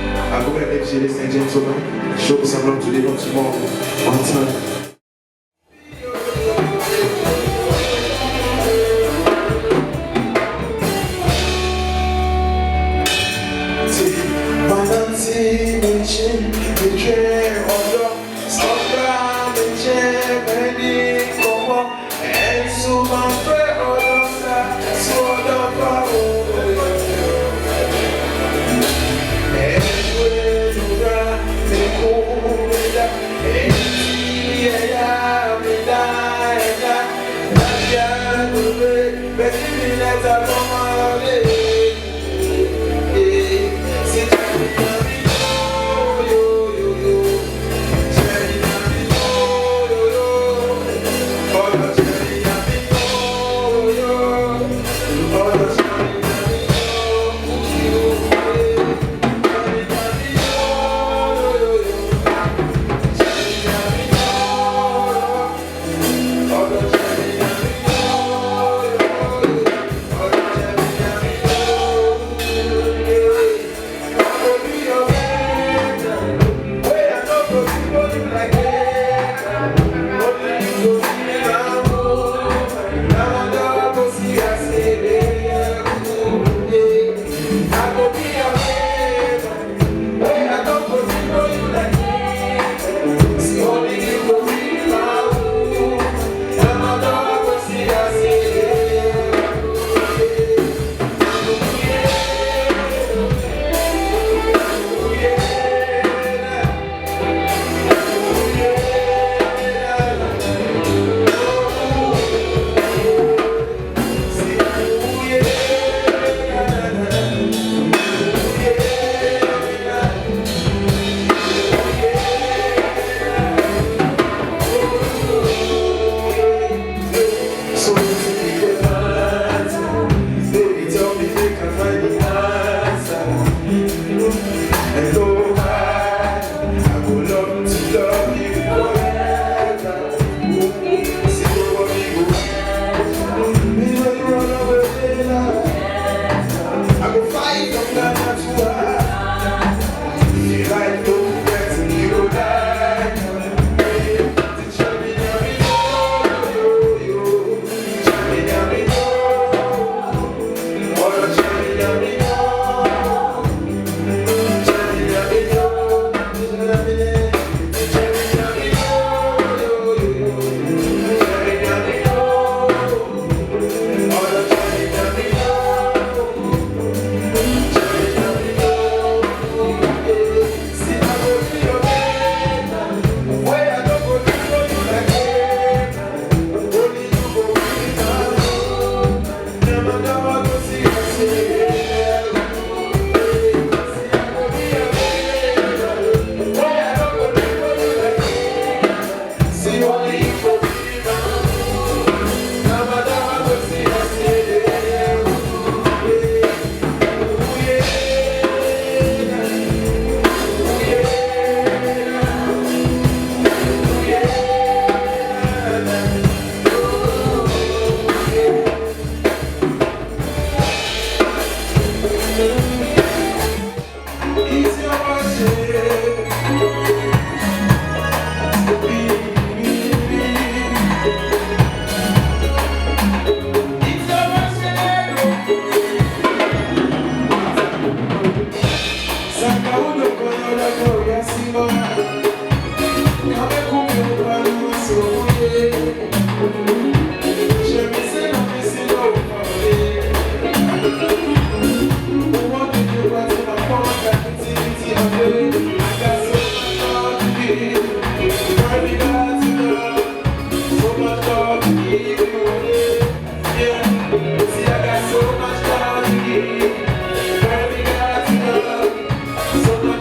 I go ahead, ladies and gentlemen. Show me some love to the once more. One time. So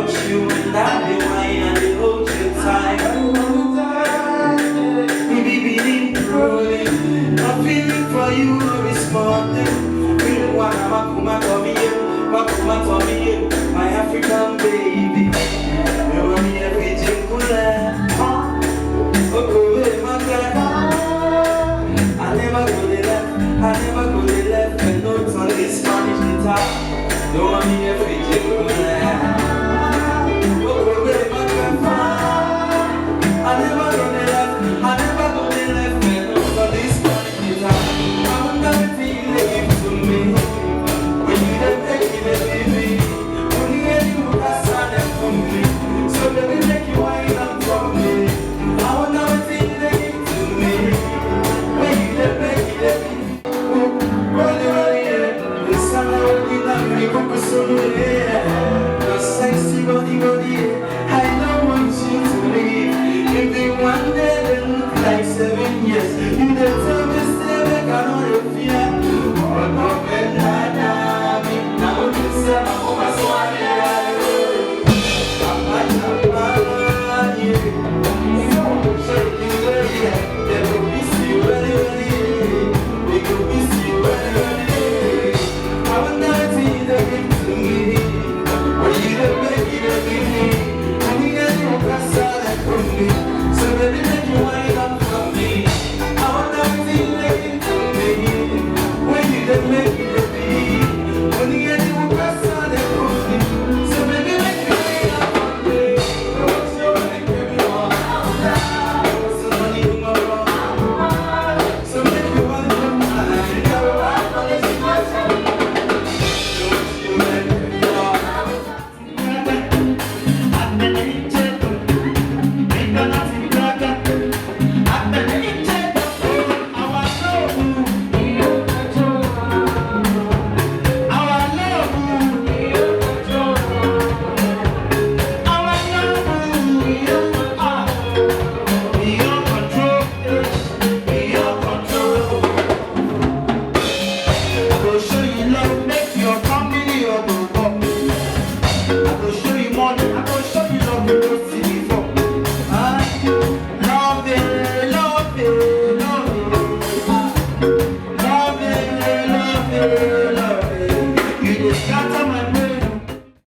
about you and I be mine and they hold you tight. Baby, believe truly, I'm feeling for you every small thing. You want Makuma Tommy, my African baby. You want me everything cool. Oh, my God. I never go to the left, and notes on this Spanish guitar. Don't want me everything cool. Oh, my God. I never go to the left, and notes on this Spanish guitar. I wonder if you give to me. When you don't make it, baby. Only you can stand up for me. So baby, make you wind up for me. I wonder if you give to me. When you don't make it, baby. The sun will be like me, so your sexy body, I don't want you to leave. If you one day they look like 7 years, you don't tell me stay back, I know you fear. Oh, no, man, now you say, oh, my swine, so baby, make you wind up for me. I want everything they give to me. When you don't make it, baby. When you get you press on it for me. So baby, make you wind up for me. What's your name, baby? What's the money in my wrong? So make you wind up for me. You're right on the situation. What's your name, baby?